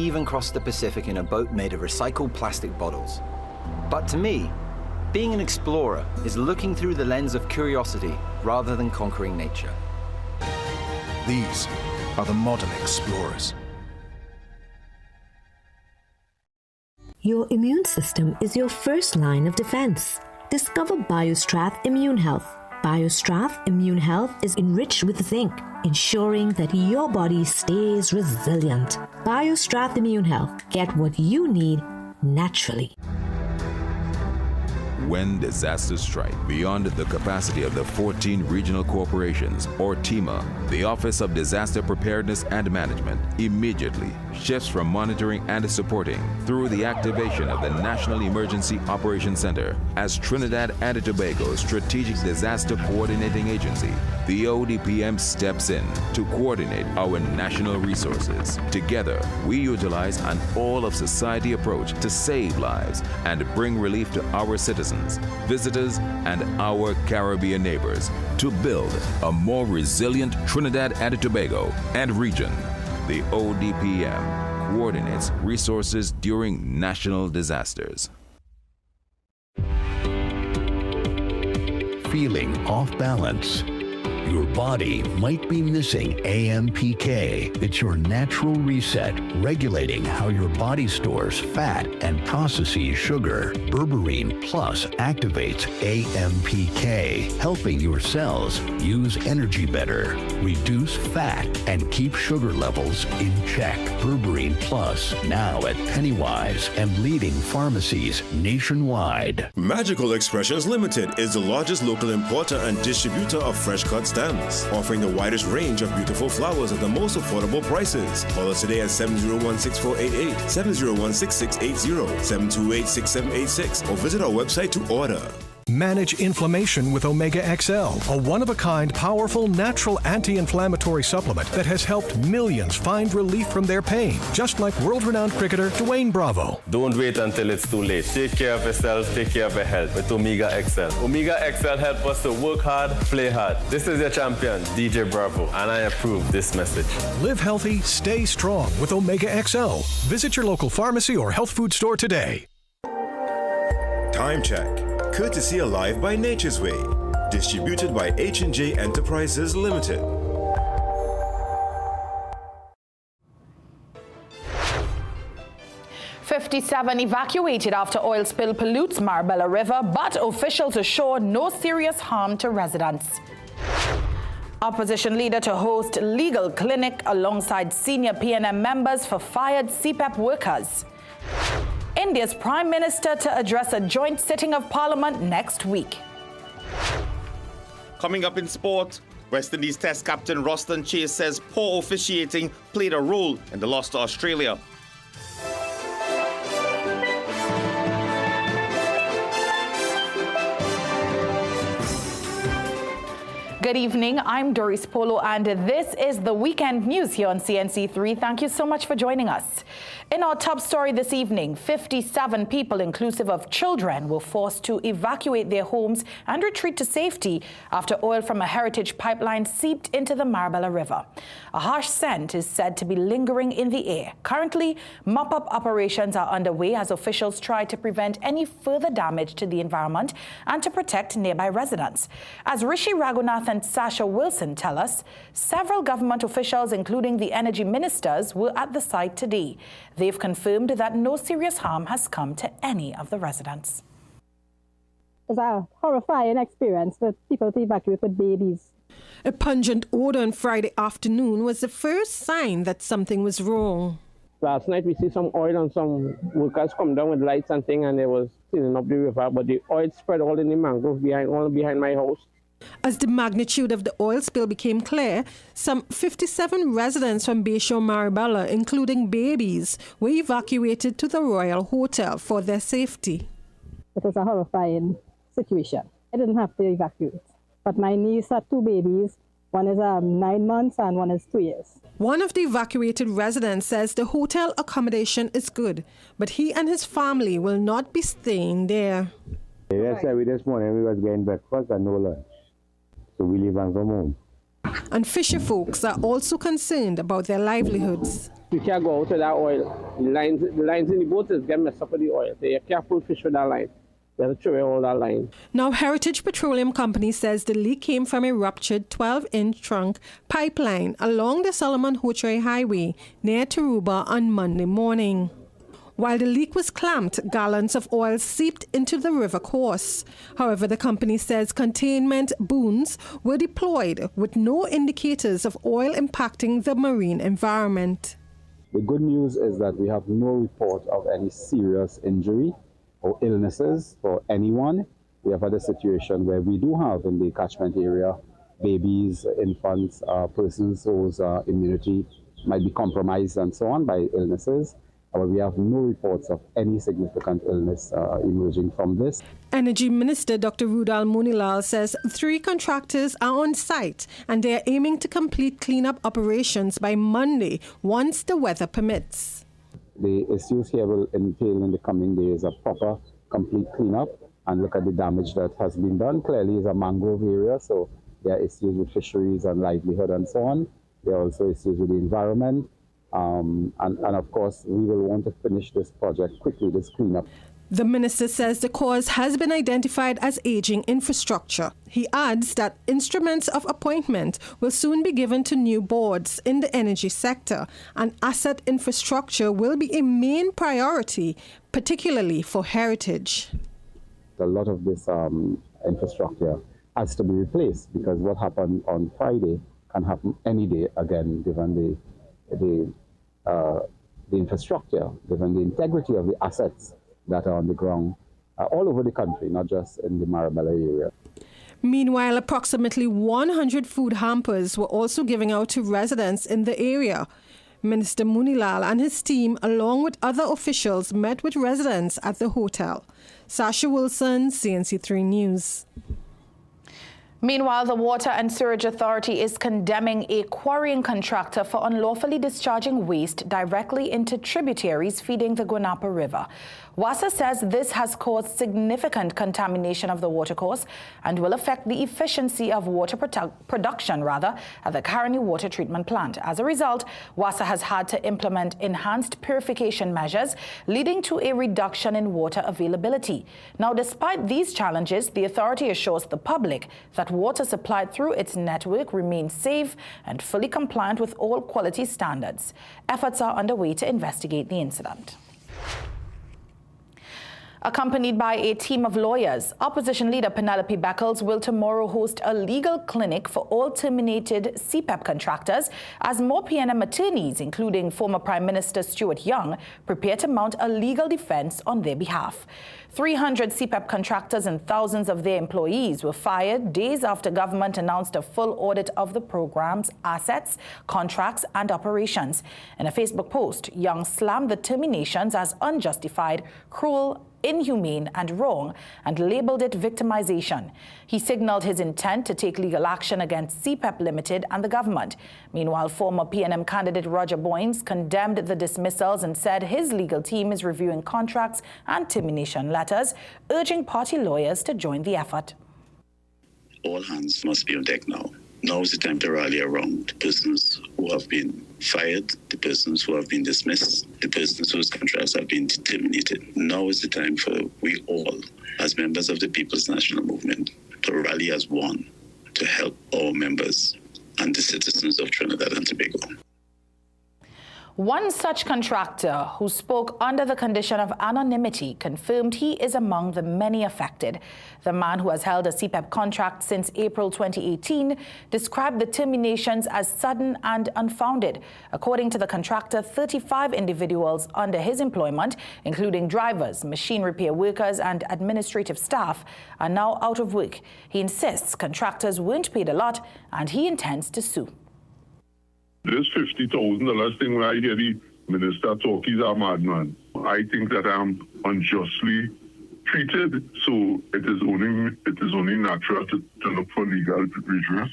even crossed the Pacific in a boat made of recycled plastic bottles. But to me, being an explorer is looking through the lens of curiosity rather than conquering nature. These are the modern explorers. Your immune system is your first line of defense. Discover BioStrath Immune Health. BioStrath Immune Health is enriched with zinc, ensuring that your body stays resilient. BioStrath Immune Health. Get what you need naturally. When disasters strike beyond the capacity of the 14 regional corporations, or TEMA, the Office of Disaster Preparedness and Management immediately shifts from monitoring and supporting through the activation of the National Emergency Operations Center as Trinidad and Tobago's Strategic Disaster Coordinating Agency. The ODPM steps in to coordinate our national resources. Together, we utilize an all-of-society approach to save lives and bring relief to our citizens, visitors, and our Caribbean neighbors to build a more resilient Trinidad and Tobago and region. The ODPM coordinates resources during national disasters. Feeling off balance? Your body might be missing AMPK. It's your natural reset, regulating how your body stores fat and processes sugar. Berberine Plus activates AMPK, helping your cells use energy better, reduce fat, and keep sugar levels in check. Berberine Plus, now at Pennywise and leading pharmacies nationwide. Magical Expressions Limited is the largest local importer and distributor of fresh cut stems, offering the widest range of beautiful flowers at the most affordable prices. Call us today at 701-6488, 701-6680, 728-6786, or visit our website to order. Manage inflammation with Omega XL, a one-of-a-kind, powerful, natural anti-inflammatory supplement that has helped millions find relief from their pain, just like world-renowned cricketer Dwayne Bravo. Don't wait until it's too late. Take care of yourself, take care of your health with Omega XL. Omega XL helps us to work hard, play hard. This is your champion, DJ Bravo, and I approve this message. Live healthy, stay strong with Omega XL. Visit your local pharmacy or health food store today. Time check. Courtesy Alive by Nature's Way. Distributed by H&J Enterprises Limited. "57 evacuated after oil spill pollutes Marbella River, but officials assure no serious harm to residents. Opposition leader to host legal clinic alongside senior PNM members for fired CPEP workers. India's Prime Minister to address a joint sitting of Parliament next week. Coming up in sport, West Indies Test captain Roston Chase says poor officiating played a role in the loss to Australia. Good evening, I'm Doris Polo, and this is the Weekend News here on CNC3. Thank you so much for joining us. In our top story this evening, 57 people, inclusive of children, were forced to evacuate their homes and retreat to safety after oil from a heritage pipeline seeped into the Marbella River. A harsh scent is said to be lingering in the air. Currently, mop-up operations are underway as officials try to prevent any further damage to the environment and to protect nearby residents. As Rishi Raghunath and Sasha Wilson tell us, several government officials, including the energy ministers, were at the site today. They've confirmed that no serious harm has come to any of the residents. It's a horrifying experience for people to evacuate with babies. A pungent odor on Friday afternoon was the first sign that something was wrong. Last night we see some oil and some workers come down with lights and things, and they was cleaning up the river, but the oil spread all in the mangrove behind my house. As the magnitude of the oil spill became clear, some 57 residents from Bayshore Marbella, including babies, were evacuated to the Royal Hotel for their safety. It was a horrifying situation. I didn't have to evacuate, but my niece had two babies. One is 9 months and one is 2 years. One of the evacuated residents says the hotel accommodation is good, but he and his family will not be staying there. Yesterday, this morning, we was getting breakfast and no lunch. So we leave and come home. And fisher folks are also concerned about their livelihoods. You can't go out with that oil. The lines in the boat is getting messed up with the oil. So you can't pull fish with that line. You have to throw away all that line. Now, Heritage Petroleum Company says the leak came from a ruptured 12-inch trunk pipeline along the Solomon-Hotray Highway near Taruba on Monday morning. While the leak was clamped, gallons of oil seeped into the river course. However, the company says containment booms were deployed with no indicators of oil impacting the marine environment. The good news is that we have no report of any serious injury or illnesses for anyone. We have had a situation where we do have in the catchment area babies, infants, persons whose immunity might be compromised and so on by illnesses. But we have no reports of any significant illness emerging from this. Energy Minister Dr. Rudal Munilal says 3 contractors are on site and they are aiming to complete cleanup operations by Monday once the weather permits. The issues here will entail in the coming days a proper, complete cleanup and look at the damage that has been done. Clearly, it's a mangrove area, so there are issues with fisheries and livelihood and so on. There are also issues with the environment. And of course, we will want to finish this project quickly, this cleanup. The minister says the cause has been identified as aging infrastructure. He adds that instruments of appointment will soon be given to new boards in the energy sector, and asset infrastructure will be a main priority, particularly for Heritage. A lot of this infrastructure has to be replaced because what happened on Friday can happen any day again, given the infrastructure, given the integrity of the assets that are on the ground all over the country, not just in the Marabella area. Meanwhile, approximately 100 food hampers were also given out to residents in the area. Minister Munilal and his team, along with other officials, met with residents at the hotel. Sasha Wilson, CNC3 News. Meanwhile, the Water and Sewerage Authority is condemning a quarrying contractor for unlawfully discharging waste directly into tributaries feeding the Guanapa River. WASA says this has caused significant contamination of the watercourse and will affect the efficiency of water production at the Caroni Water Treatment Plant. As a result, WASA has had to implement enhanced purification measures, leading to a reduction in water availability. Now, despite these challenges, the authority assures the public that water supplied through its network remains safe and fully compliant with all quality standards. Efforts are underway to investigate the incident. Accompanied by a team of lawyers, opposition leader Penelope Beckles will tomorrow host a legal clinic for all terminated CPEP contractors as more PNM attorneys, including former Prime Minister Stuart Young, prepare to mount a legal defense on their behalf. 300 CPEP contractors and thousands of their employees were fired days after government announced a full audit of the program's assets, contracts, and operations. In a Facebook post, Young slammed the terminations as unjustified, cruel, inhumane and wrong, and labeled it victimization. He signaled his intent to take legal action against CPEP Limited and the government. Meanwhile, former PNM candidate Roger Boynes condemned the dismissals and said his legal team is reviewing contracts and termination letters, urging party lawyers to join the effort. All hands must be on deck now. Now is the time to rally around the persons who have been fired, the persons who have been dismissed, the persons whose contracts have been terminated. Now is the time for we all, as members of the People's National Movement, to rally as one to help our members and the citizens of Trinidad and Tobago. One such contractor who spoke under the condition of anonymity confirmed he is among the many affected. The man, who has held a CPEP contract since April 2018, described the terminations as sudden and unfounded. According to the contractor, 35 individuals under his employment, including drivers, machine repair workers, and administrative staff, are now out of work. He insists contractors weren't paid a lot and he intends to sue. This $50,000 thing where I hear the minister talk, he's a madman. I think that I'm unjustly treated, so it is only natural to look for legal redress.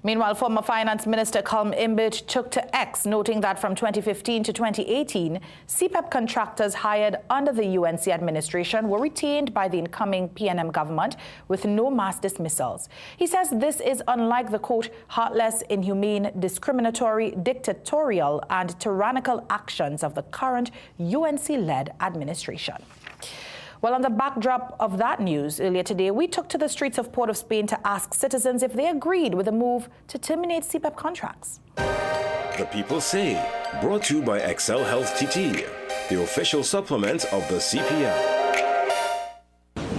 Meanwhile, former Finance Minister Colm Imbich took to X, noting that from 2015 to 2018, CPEP contractors hired under the UNC administration were retained by the incoming PNM government with no mass dismissals. He says this is unlike the, quote, heartless, inhumane, discriminatory, dictatorial, and tyrannical actions of the current UNC-led administration. Well, on the backdrop of that news, earlier today, we took to the streets of Port of Spain to ask citizens if they agreed with the move to terminate CPEP contracts. The People Say, brought to you by Excel Health TT, the official supplement of the CPL.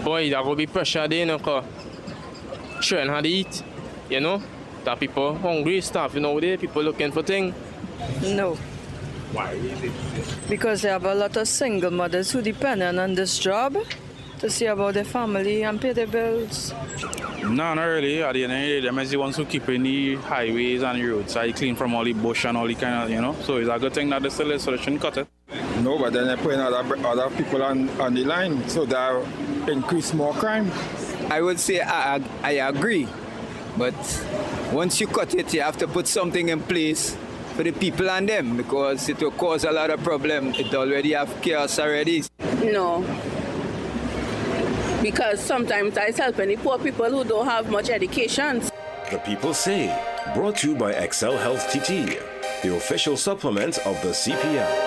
Boy, there will be pressure there, you know, because children had to eat, you know, that people hungry, stuff, you know, there, people looking for things. No. Why? Because they have a lot of single mothers who depend on this job to see about their family and pay their bills. No, not really. At the end of the day, them is the ones who keeping the highways and the roadside clean from all the bush and all the kind of, you know. So it's a good thing that they still is, so they shouldn't cut it. No, but then they're putting other people on the line, so that increase more crime. I would say I agree, but once you cut it, you have to put something in place for the people and them, because it will cause a lot of problems. It already have chaos already. No, because sometimes I help any poor people who don't have much education. The People Say, brought to you by Excel Health TT, the official supplement of the CPL.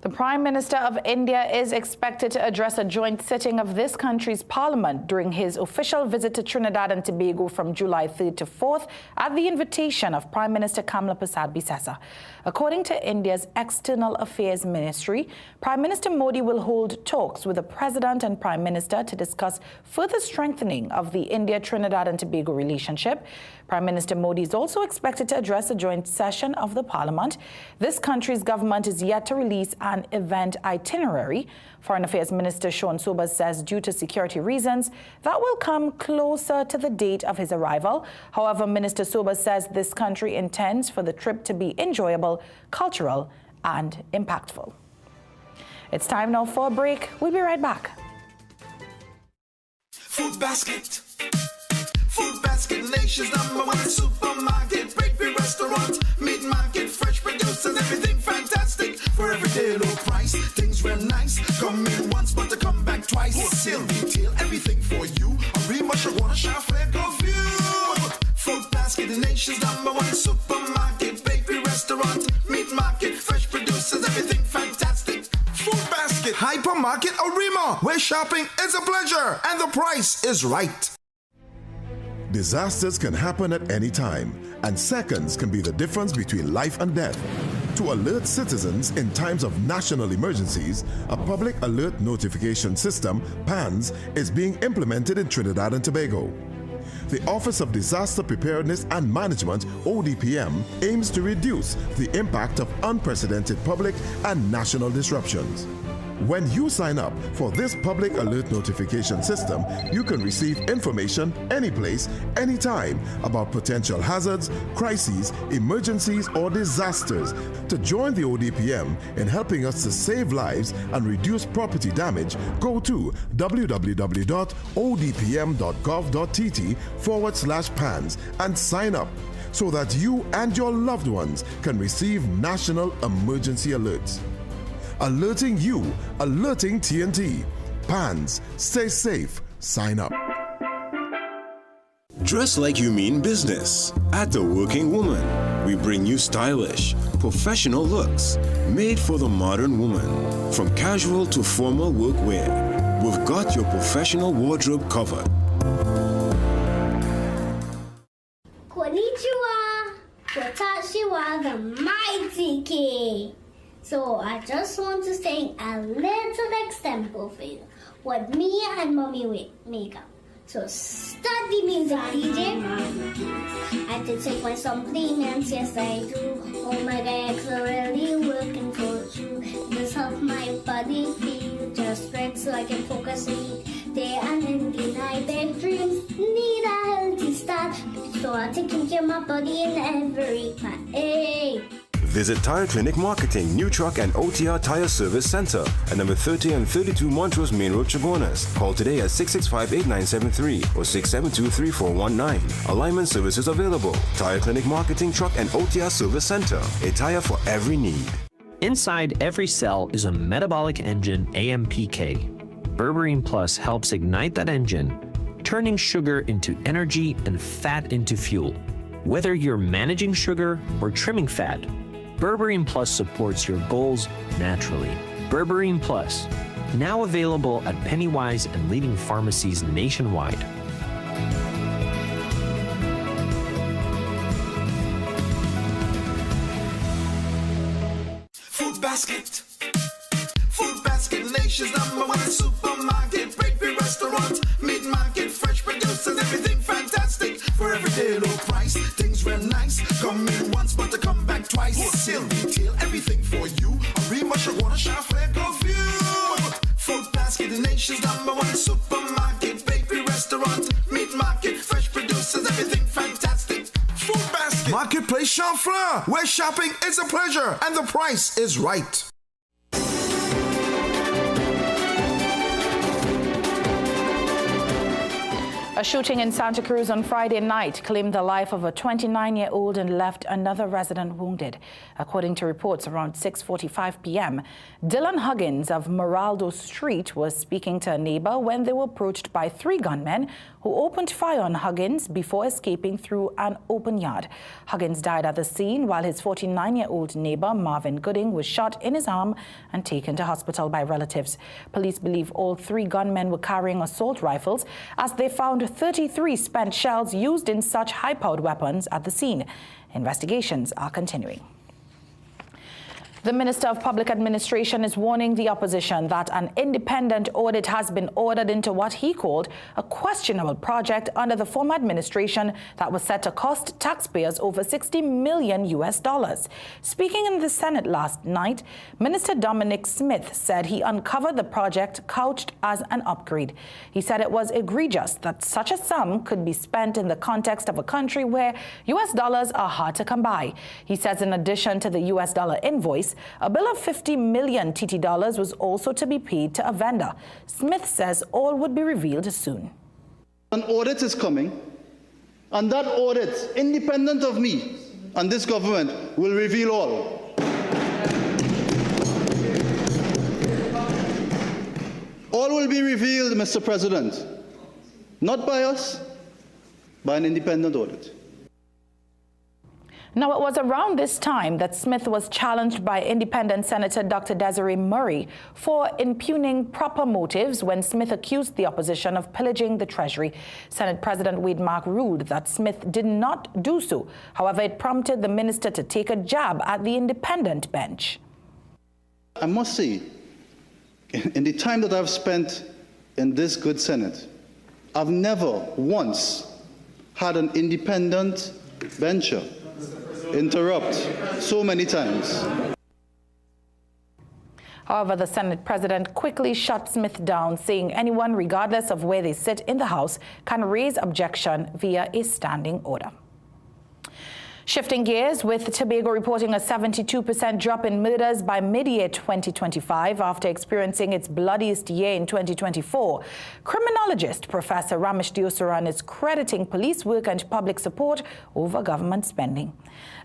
The Prime Minister of India is expected to address a joint sitting of this country's parliament during his official visit to Trinidad and Tobago from July 3rd to 4th at the invitation of Prime Minister Kamla Persad-Bissessar. According to India's External Affairs Ministry, Prime Minister Modi will hold talks with the President and Prime Minister to discuss further strengthening of the India-Trinidad and Tobago relationship. Prime Minister Modi is also expected to address a joint session of the parliament. This country's government is yet to release an event itinerary. Foreign Affairs Minister Sean Sobers says due to security reasons, that will come closer to the date of his arrival. However, Minister Sobers says this country intends for the trip to be enjoyable, cultural, and impactful. It's time now for a break. We'll be right back. Food Basket. Food Basket, nation's #1 supermarket, bakery, restaurant, meat market, fresh producers, everything fantastic. For everyday low price, things real nice. Come in once, but to come back twice. Wholesale, retail, everything for you. A remush, I wanna shop, fair go view. Food Basket, the nation's #1 supermarket, bakery, restaurant, meat market, fresh producers, everything fantastic. Food Basket, hypermarket, Arima, where shopping is a pleasure and the price is right. Disasters can happen at any time, and seconds can be the difference between life and death. To alert citizens in times of national emergencies, a public alert notification system, PANS, is being implemented in Trinidad and Tobago. The Office of Disaster Preparedness and Management, ODPM, aims to reduce the impact of unprecedented public and national disruptions. When you sign up for this public alert notification system, you can receive information anyplace, anytime about potential hazards, crises, emergencies, or disasters. To join the ODPM in helping us to save lives and reduce property damage, go to www.odpm.gov.tt/PANS and sign up so that you and your loved ones can receive national emergency alerts. Alerting you, alerting TNT. PANS, stay safe, sign up. Dress like you mean business. At The Working Woman, we bring you stylish, professional looks made for the modern woman. From casual to formal workwear, we've got your professional wardrobe covered. Konnichiwa, watashi wa the mighty K. So I just want to sing a little example for you, what me and mommy make up. So start the music, DJ. I did take my supplements, yes I do. Oh my God, I'm really working for you. This help my body feel just right, so I can focus and eat day and then deny their dreams. Need a healthy start, so I'm taking care of my body in every part. Hey. Visit Tire Clinic Marketing, New Truck and OTR Tire Service Center at number 30 and 32 Montrose Main Road, Chabonas. Call today at 665-8973 or 672-3419. Alignment services available. Tire Clinic Marketing, Truck and OTR Service Center. A tire for every need. Inside every cell is a metabolic engine, AMPK. Berberine Plus helps ignite that engine, turning sugar into energy and fat into fuel. Whether you're managing sugar or trimming fat, Berberine Plus supports your goals naturally. Berberine Plus, now available at Pennywise and leading pharmacies nationwide. Food Basket. Food Basket, nation's #1 supermarket, bakery, restaurant, meat market, fresh produce and everything fantastic. For everyday low price, things real nice. Come in once, but to come back twice. Wholesale, retail, everything for you. A real much I wanna shop for you. Food Basket, the nation's #1 supermarket, bakery, restaurant, meat market, fresh produce and everything fantastic. Food Basket. Marketplace Champlain, where shopping is a pleasure and the price is right. A shooting in Santa Cruz on Friday night claimed the life of a 29-year-old and left another resident wounded. According to reports, around 6:45 p.m., Dylan Huggins of Moraldo Street was speaking to a neighbor when they were approached by 3 gunmen who opened fire on Huggins before escaping through an open yard. Huggins died at the scene while his 49-year-old neighbor, Marvin Gooding, was shot in his arm and taken to hospital by relatives. Police believe all 3 gunmen were carrying assault rifles as they found 33 spent shells used in such high-powered weapons at the scene. Investigations are continuing. The Minister of Public Administration is warning the opposition that an independent audit has been ordered into what he called a questionable project under the former administration that was set to cost taxpayers over $60 million. Speaking in the Senate last night, Minister Dominic Smith said he uncovered the project couched as an upgrade. He said it was egregious that such a sum could be spent in the context of a country where US dollars are hard to come by. He says in addition to the US dollar invoice, a bill of 50 million TT dollars was also to be paid to a vendor. Smith says all would be revealed soon. An audit is coming, and that audit, independent of me and this government, will reveal all. All will be revealed, Mr. President, not by us, by an independent audit. Now, it was around this time that Smith was challenged by independent Senator Dr. Desiree Murray for impugning proper motives when Smith accused the opposition of pillaging the Treasury. Senate President Wade Mark ruled that Smith did not do so. However, it prompted the minister to take a jab at the independent bench. I must say, in the time that I've spent in this good Senate, I've never once had an independent bencher interrupt so many times. However, the Senate President quickly shut Smith down, saying anyone, regardless of where they sit in the House, can raise objection via a standing order. Shifting gears, with Tobago reporting a 72% drop in murders by mid-year 2025 after experiencing its bloodiest year in 2024, criminologist Professor Ramesh Deosaran is crediting police work and public support over government spending.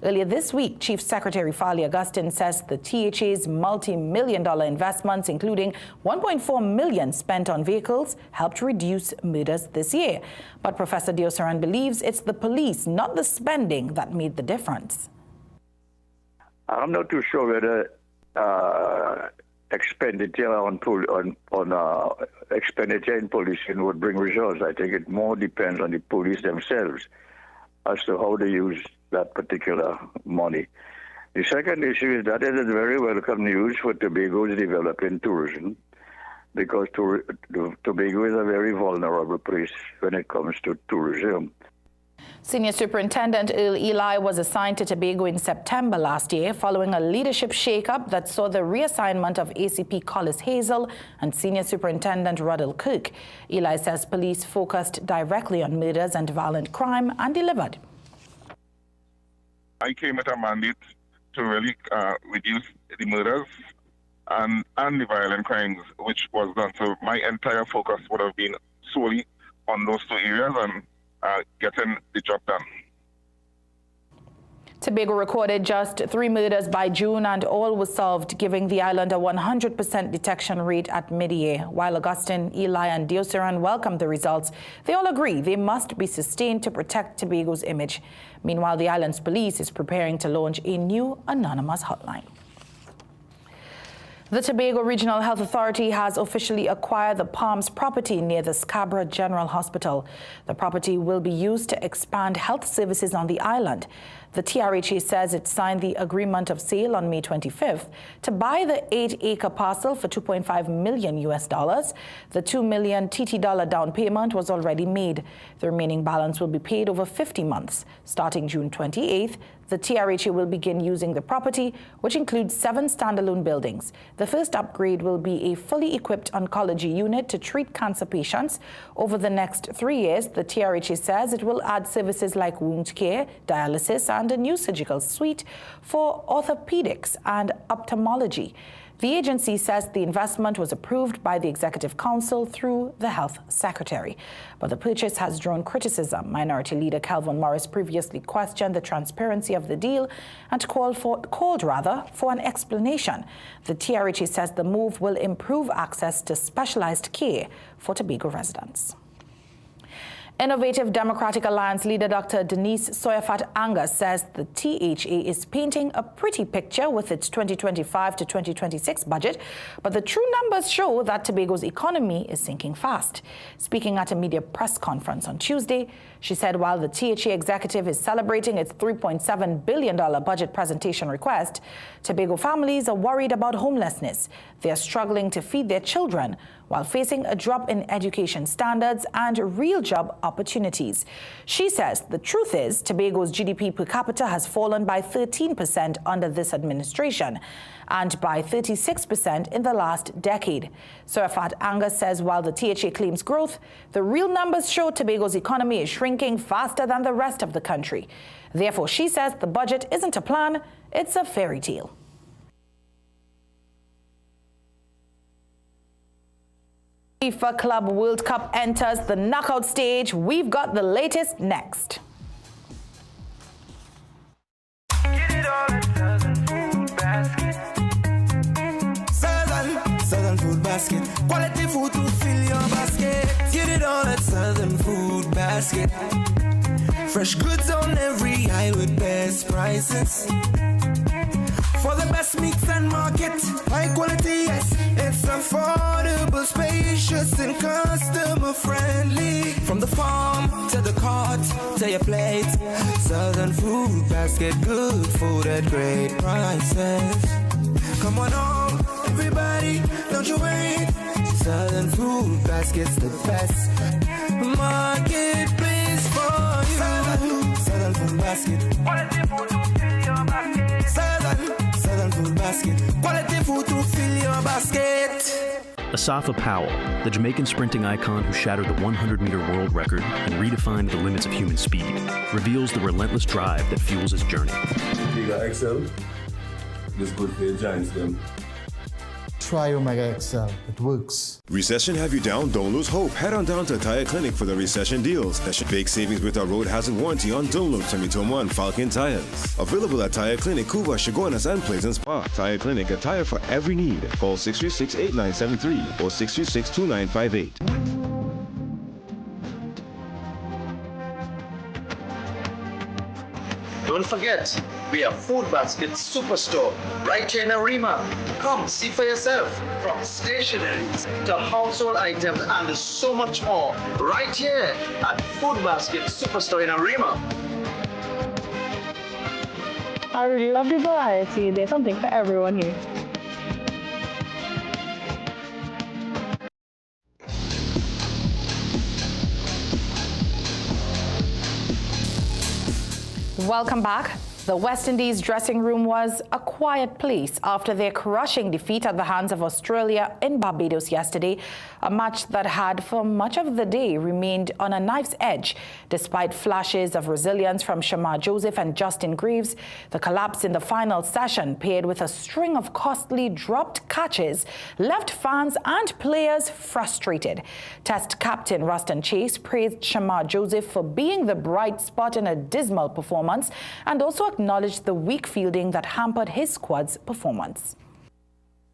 Earlier this week, Chief Secretary Farley Augustine says the THA's multi-million-dollar investments, including $1.4 million spent on vehicles, helped reduce murders this year. But Professor Deosaran believes it's the police, not the spending, that made the difference. I'm not too sure whether expenditure on expenditure in policing would bring results. I think it more depends on the police themselves as to how they use that particular money. The second issue is that it is very welcome news for Tobago's developing tourism, because Tobago is a very vulnerable place when it comes to tourism. Senior Superintendent Earl Eli was assigned to Tobago in September last year following a leadership shakeup that saw the reassignment of ACP Collis Hazel and Senior Superintendent Ruddell Cook. Eli says police focused directly on murders and violent crime and delivered. I came with a mandate to really reduce the murders and the violent crimes which was done. So my entire focus would have been solely on those two areas and getting the job done. Tobago recorded just 3 murders by June and all were solved, giving the island a 100% detection rate at mid-year. While Augustine, Eli and Deoceran welcomed the results, they all agree they must be sustained to protect Tobago's image. Meanwhile, the island's police is preparing to launch a new anonymous hotline. The Tobago Regional Health Authority has officially acquired the Palms property near the Scarborough General Hospital. The property will be used to expand health services on the island. The TRHA says it signed the agreement of sale on May 25th to buy the 8-acre parcel for $2.5 million. The $2 million TT dollar down payment was already made. The remaining balance will be paid over 50 months. Starting June 28th, the TRHA will begin using the property, which includes 7 standalone buildings. The first upgrade will be a fully equipped oncology unit to treat cancer patients. Over the next 3 years, the TRHA says it will add services like wound care, dialysis, and a new surgical suite for orthopedics and ophthalmology. The agency says the investment was approved by the Executive Council through the Health Secretary. But the purchase has drawn criticism. Minority Leader Calvin Morris previously questioned the transparency of the deal and called for an explanation. The TRHA says the move will improve access to specialized care for Tobago residents. Innovative Democratic Alliance leader Dr. Denise Soyafat Angus says the THA is painting a pretty picture with its 2025 to 2026 budget, but the true numbers show that Tobago's economy is sinking fast. Speaking at a media press conference on Tuesday, she said while the THA executive is celebrating its $3.7 billion budget presentation request, Tobago families are worried about homelessness. They are struggling to feed their children while facing a drop in education standards and real job opportunities. She says the truth is Tobago's GDP per capita has fallen by 13% under this administration and by 36% in the last decade. Soyafat Angus says while the THA claims growth, the real numbers show Tobago's economy is shrinking faster than the rest of the country. Therefore, she says the budget isn't a plan, it's a fairy tale. FIFA Club World Cup enters the knockout stage. We've got the latest next. Southern Food Basket. Quality food to fill your basket. Get it all at Southern Food Basket. Fresh goods on every aisle with best prices. For the best mix and market, high quality, yes, it's affordable, spacious and customer friendly. From the farm to the cart to your plate, Southern Food Basket, good food at great prices. Come on home, everybody, don't you wait. Southern Food Basket's the best marketplace for you. Southern Food Basket. Quality food to fill your basket. Southern Food Basket. Quality food to fill your basket. Asafa Powell, the Jamaican sprinting icon who shattered the 100-meter world record and redefined the limits of human speed, reveals the relentless drive that fuels his journey. Omega XL, this good for your giants them. Try Omega XL, it works. Recession have you down? Don't lose hope. Head on down to Tire Clinic for the recession deals. That should big savings with our road hazard warranty on Dunlop, Tomitoma, Falcon tires. Available at Tire Clinic, Cuba, Chaguanas, and Pleasant Park. Tire Clinic, a tire for every need. Call 636-8973 or 636-2958. Don't forget, we are Food Basket Superstore right here in Arima. Come see for yourself. From stationeries to household items and so much more right here at Food Basket Superstore in Arima. I really love the variety. There's something for everyone here. Welcome back. The West Indies dressing room was a quiet place after their crushing defeat at the hands of Australia in Barbados yesterday, a match that had for much of the day remained on a knife's edge. Despite flashes of resilience from Shamar Joseph and Justin Greaves, the collapse in the final session, paired with a string of costly dropped catches, left fans and players frustrated. Test captain Ruston Chase praised Shamar Joseph for being the bright spot in a dismal performance and also acknowledged the weak fielding that hampered his squad's performance.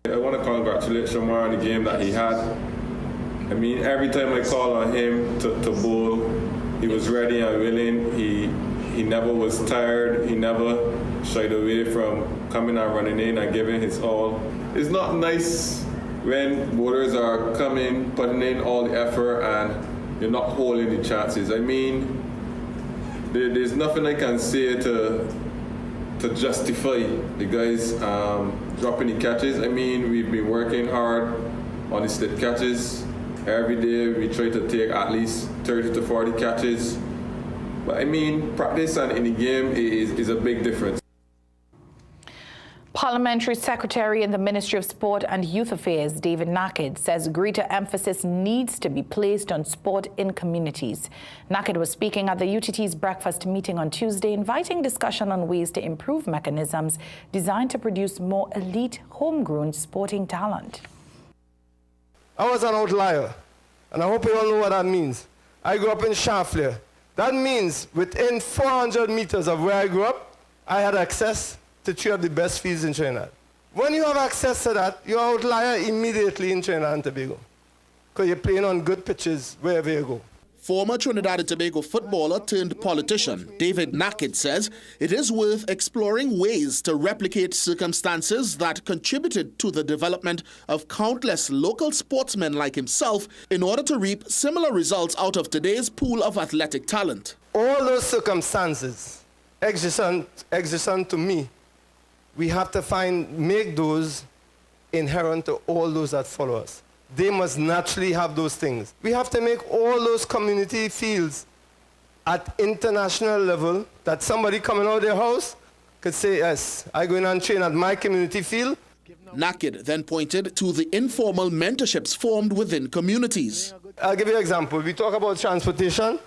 I want to congratulate Shamar on the game that he had. I mean, every time I call on him to bowl, he was ready and willing. He never was tired. He never shied away from coming and running in and giving his all. It's not nice when bowlers are coming, putting in all the effort, and you're not holding the chances. I mean, there's nothing I can say to justify the guys dropping the catches. I mean, we've been working hard on the slip catches. Every day we try to take at least 30 to 40 catches. But I mean, practice and in the game is a big difference. Parliamentary Secretary in the Ministry of Sport and Youth Affairs, David Naked, says greater emphasis needs to be placed on sport in communities. Naked was speaking at the UTT's breakfast meeting on Tuesday, inviting discussion on ways to improve mechanisms designed to produce more elite, homegrown sporting talent. I was an outlier, and I hope you all know what that means. I grew up in Shafler. That means within 400 meters of where I grew up, I had access to three of the best fields in Trinidad. When you have access to that, you're an outlier immediately in Trinidad and Tobago, because you're playing on good pitches wherever you go. Former Trinidad and Tobago footballer turned politician David Naked says it is worth exploring ways to replicate circumstances that contributed to the development of countless local sportsmen like himself in order to reap similar results out of today's pool of athletic talent. All those circumstances exist to me. We have to make those inherent to all those that follow us. They must naturally have those things. We have to make all those community fields at international level that somebody coming out of their house could say, yes, I go in and train at my community field. Naked then pointed to the informal mentorships formed within communities. I'll give you an example. We talk about transportation.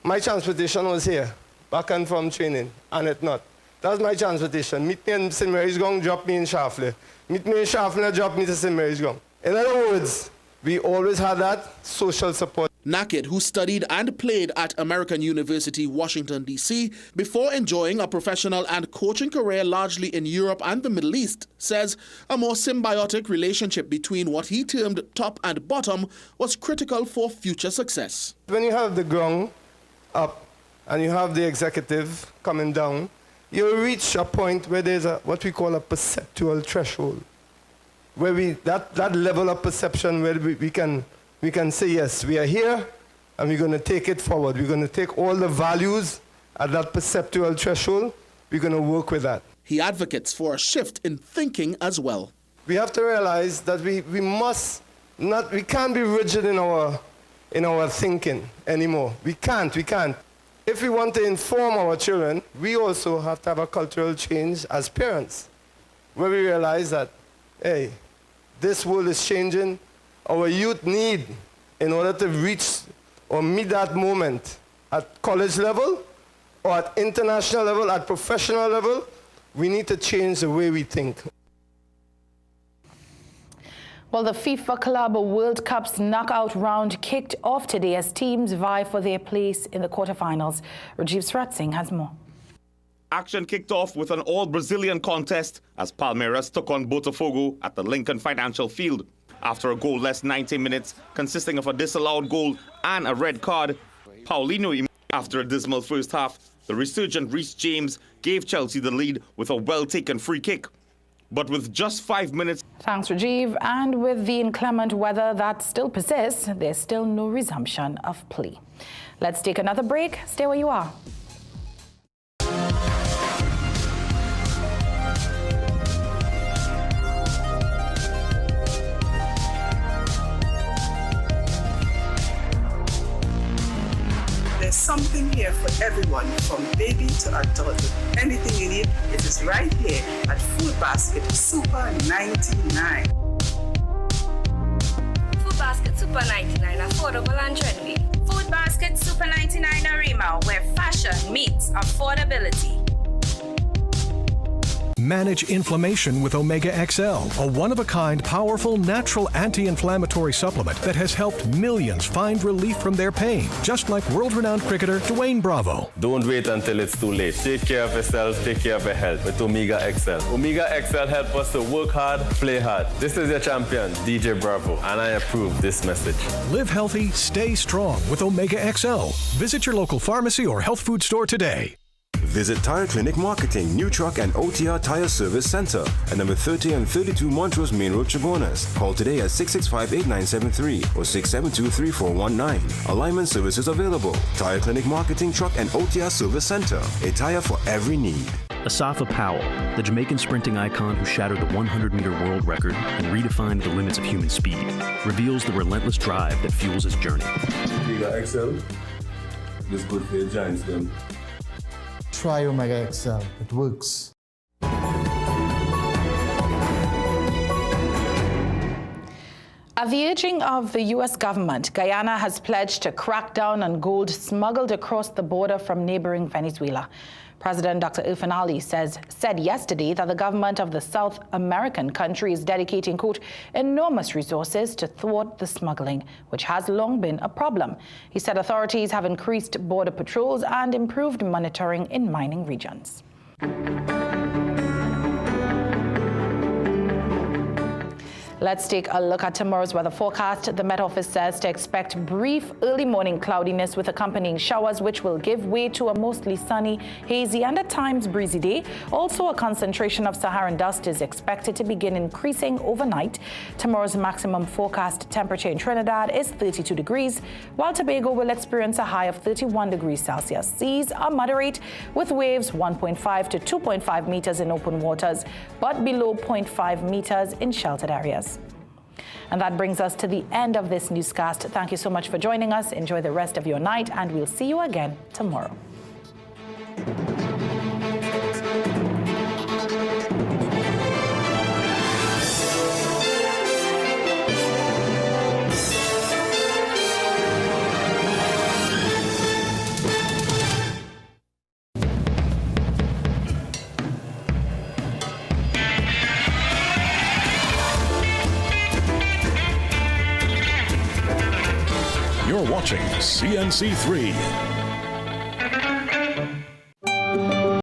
My transportation was here, back and from training, and it's not. That's my transportation. Meet me in St. Mary's Gong, drop me in Shafler. Meet me in Shafler, drop me to St. Mary's Gong. In other words, we always had that social support. Naked, who studied and played at American University, Washington, D.C., before enjoying a professional and coaching career largely in Europe and the Middle East, says a more symbiotic relationship between what he termed top and bottom was critical for future success. When you have the ground up and you have the executive coming down, you reach a point where there's what we call a perceptual threshold, where that level of perception where we can say, yes, we are here and we're going to take it forward. We're going to take all the values at that perceptual threshold. We're going to work with that. He advocates for a shift in thinking as well. We have to realize that we can't be rigid in our thinking anymore. We can't. If we want to inform our children, we also have to have a cultural change as parents, where we realize that, hey, this world is changing. Our youth need, in order to reach or meet that moment at college level or at international level, at professional level, we need to change the way we think. Well, the FIFA Club World Cup's knockout round kicked off today as teams vie for their place in the quarterfinals. Rajiv Sratsing has more. Action kicked off with an all-Brazilian contest as Palmeiras took on Botafogo at the Lincoln Financial Field. After a goalless 90 minutes consisting of a disallowed goal and a red card, Paulinho, after a dismal first half, the resurgent Reece James gave Chelsea the lead with a well-taken free kick. But with just 5 minutes... Thanks, Rajiv. And with the inclement weather that still persists, there's still no resumption of play. Let's take another break. Stay where you are. There's something here here for everyone, from baby to adult. Anything you need, it is right here at Food Basket Super 99. Food Basket Super 99, affordable and trendy. Food Basket Super 99 Arima, where fashion meets affordability. Manage inflammation with Omega XL, a one-of-a-kind, powerful, natural anti-inflammatory supplement that has helped millions find relief from their pain, just like world-renowned cricketer Dwayne Bravo. Don't wait until it's too late. Take care of yourself, take care of your health with Omega XL. Omega XL helps us to work hard, play hard. This is your champion, DJ Bravo, and I approve this message. Live healthy, stay strong with Omega XL. Visit your local pharmacy or health food store today. Visit Tire Clinic Marketing, New Truck and OTR Tire Service Center at number 30 and 32 Montrose Main Road, Chabonas. Call today at 665-8973 or 672-3419. Alignment services available. Tire Clinic Marketing, Truck and OTR Service Center. A tire for every need. Asafa Powell, the Jamaican sprinting icon who shattered the 100-meter world record and redefined the limits of human speed, reveals the relentless drive that fuels his journey. Omega XL, this good for your giants then. Try Omega XL. It works. At the urging of the U.S. government, Guyana has pledged to crack down on gold smuggled across the border from neighboring Venezuela. President Dr. Irfan Ali said yesterday that the government of the South American country is dedicating, quote, enormous resources to thwart the smuggling, which has long been a problem. He said authorities have increased border patrols and improved monitoring in mining regions. Let's take a look at tomorrow's weather forecast. The Met Office says to expect brief early morning cloudiness with accompanying showers, which will give way to a mostly sunny, hazy, and at times breezy day. Also, a concentration of Saharan dust is expected to begin increasing overnight. Tomorrow's maximum forecast temperature in Trinidad is 32 degrees, while Tobago will experience a high of 31 degrees Celsius. Seas are moderate, with waves 1.5 to 2.5 meters in open waters, but below 0.5 meters in sheltered areas. And that brings us to the end of this newscast. Thank you so much for joining us. Enjoy the rest of your night, and we'll see you again tomorrow. You're watching CNC3.